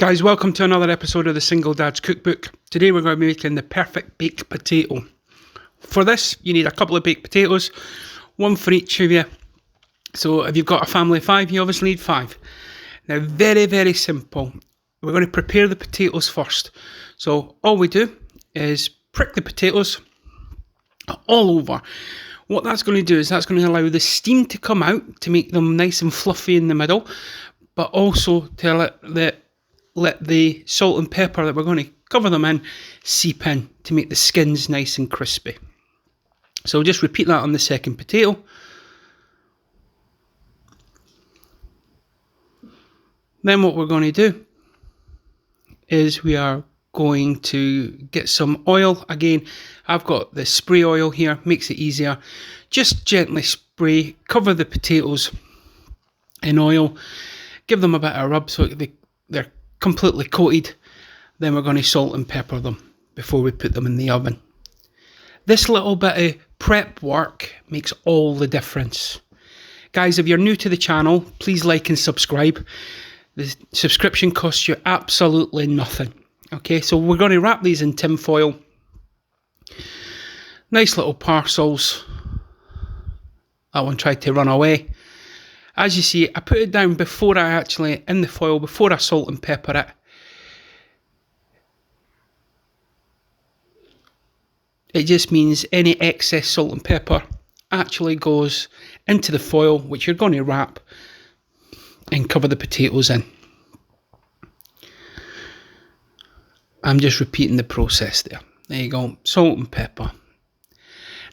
Guys, welcome to another episode of the Single Dad's Cookbook. Today we're going to be making the perfect baked potato. For this, you need a couple of baked potatoes, one for each of you. So if you've got a family of 5, you obviously need 5. Now, very, very simple. We're going to prepare the potatoes first. So all we do is prick the potatoes all over. What that's going to do is that's going to allow the steam to come out to make them nice and fluffy in the middle, but also to let the salt and pepper that we're going to cover them in seep in to make the skins nice and crispy. So we'll just repeat that on the second potato. Then what we're going to do is we are going to get some oil. Again, I've got the spray oil here, makes it easier. Just gently spray, cover the potatoes in oil, give them a bit of a rub so they're completely coated. Then we're going to salt and pepper them before we put them in the oven. This little bit of prep work makes all the difference. Guys, if you're new to the channel, please like and subscribe. The subscription costs you absolutely nothing. Okay, so we're going to wrap these in tin foil. Nice little parcels. That one tried to run away. As you see, I put it down before I actually, in the foil, before I salt and pepper it. It just means any excess salt and pepper actually goes into the foil, which you're going to wrap and cover the potatoes in. I'm just repeating the process there. There you go, salt and pepper.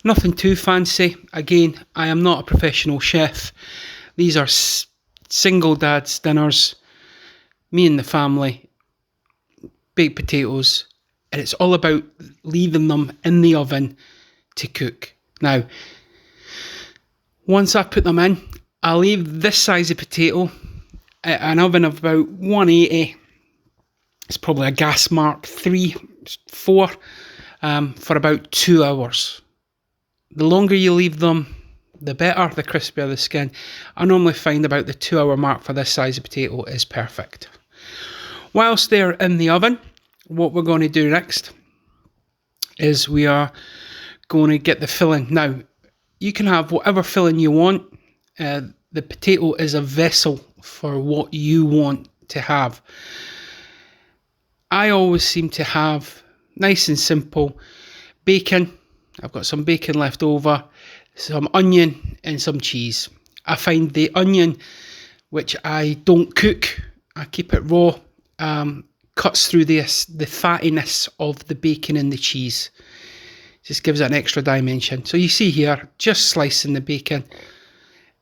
Nothing too fancy. Again, I am not a professional chef. These are single dad's dinners, me and the family, baked potatoes, and it's all about leaving them in the oven to cook. Now, once I put them in, I'll leave this size of potato at an oven of about 180. It's probably a gas mark 3, 4 for about 2 hours. The longer you leave them, the better, the crispier the skin. I normally find about the 2 hour mark for this size of potato is perfect. Whilst they're in the oven, what we're going to do next is we are going to get the filling. Now, you can have whatever filling you want. The potato is a vessel for what you want to have. I always seem to have, nice and simple, bacon. I've got some bacon left over, some onion and some cheese. I find the onion, which I don't cook, I keep it raw, cuts through the fattiness of the bacon and the cheese. Just gives it an extra dimension. So you see here, just slicing the bacon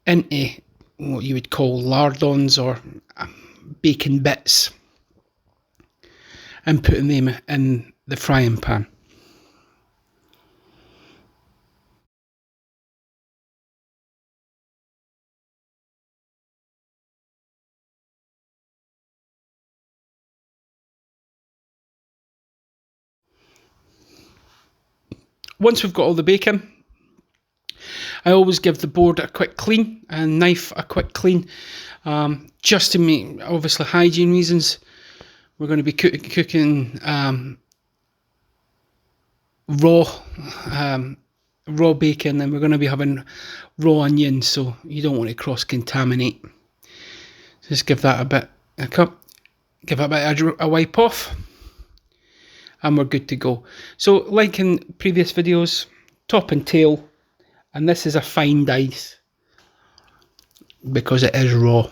into what you would call lardons or bacon bits and putting them in the frying pan. Once we've got all the bacon, I always give the board a quick clean and knife a quick clean, just to make, obviously, hygiene reasons. We're going to be cooking raw bacon, and we're going to be having raw onions, so you don't want to cross-contaminate. Just give that a bit a wipe off, and we're good to go. So, like in previous videos, top and tail, and this is a fine dice because it is raw.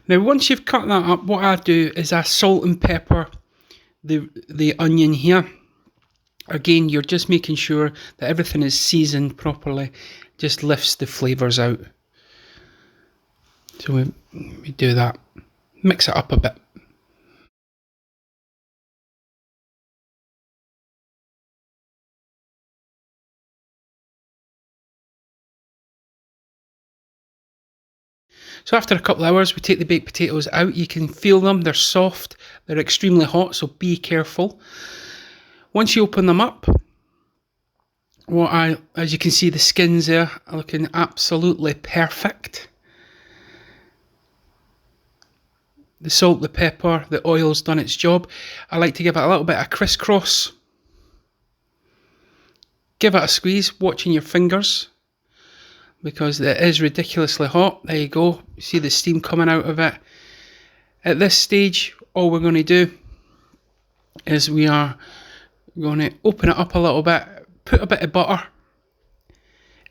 Now once you've cut that up, what I do is I salt and pepper the onion here. Again, you're just making sure that everything is seasoned properly, just lifts the flavours out. So we do that, mix it up a bit. So after a couple of hours, we take the baked potatoes out. You can feel them, they're soft, they're extremely hot, so be careful. Once you open them up, as you can see, the skins there are looking absolutely perfect. The salt, the pepper, the oil's done its job. I like to give it a little bit of crisscross. Give it a squeeze, watching your fingers, because it is ridiculously hot. There you go. You see the steam coming out of it. At this stage, all we're going to do is we are going to open it up a little bit, put a bit of butter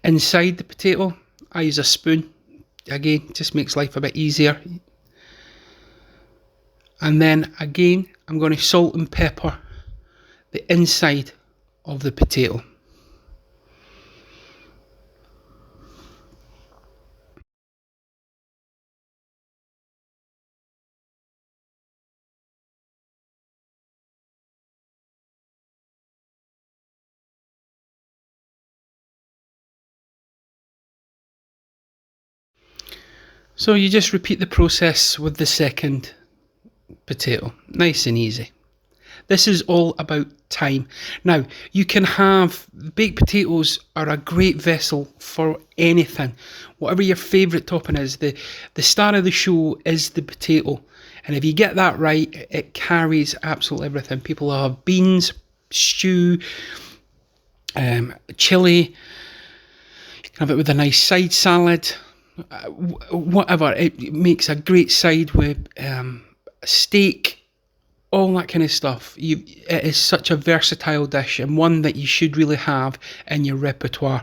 inside the potato. I use a spoon. Again, just makes life a bit easier. And then again, I'm going to salt and pepper the inside of the potato. So you just repeat the process with the second potato. Nice and easy. This is all about time. Now, you can have, baked potatoes are a great vessel for anything. Whatever your favourite topping is, the star of the show is the potato. And if you get that right, it carries absolutely everything. People have beans, stew, chilli. You can have it with a nice side salad. Whatever, it makes a great side with steak, all that kind of stuff. It is such a versatile dish, and one that you should really have in your repertoire.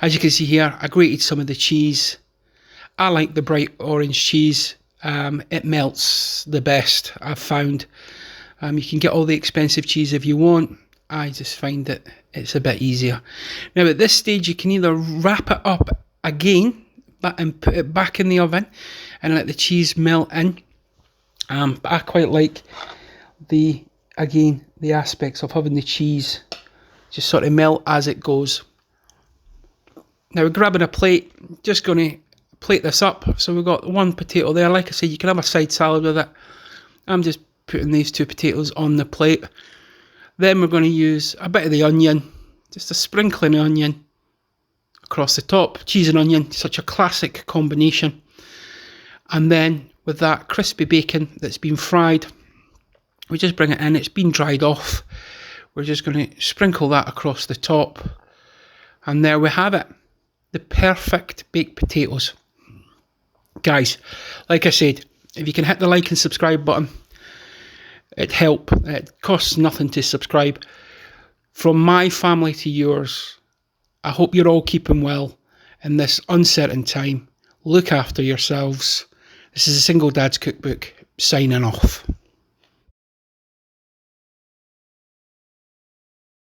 As you can see here, I grated some of the cheese. I like the bright orange cheese. It melts the best, I've found. You can get all the expensive cheese if you want. I just find that it's a bit easier. Now at this stage, you can either wrap it up again and put it back in the oven and let the cheese melt in. But I quite like the aspects of having the cheese just sort of melt as it goes. Now we're grabbing a plate, just going to plate this up. So we've got one potato there. Like I said, you can have a side salad with it. I'm just putting these two potatoes on the plate. Then we're going to use a bit of the onion, just a sprinkling of onion across the top. Cheese and onion, such a classic combination. And then with that crispy bacon that's been fried, we just bring it in. It's been dried off. We're just going to sprinkle that across the top. And there we have it. The perfect baked potatoes. Guys, like I said, if you can hit the like and subscribe button, it'd help. It costs nothing to subscribe. From my family to yours, I hope you're all keeping well in this uncertain time. Look after yourselves. This is a Single Dad's Cookbook, signing off.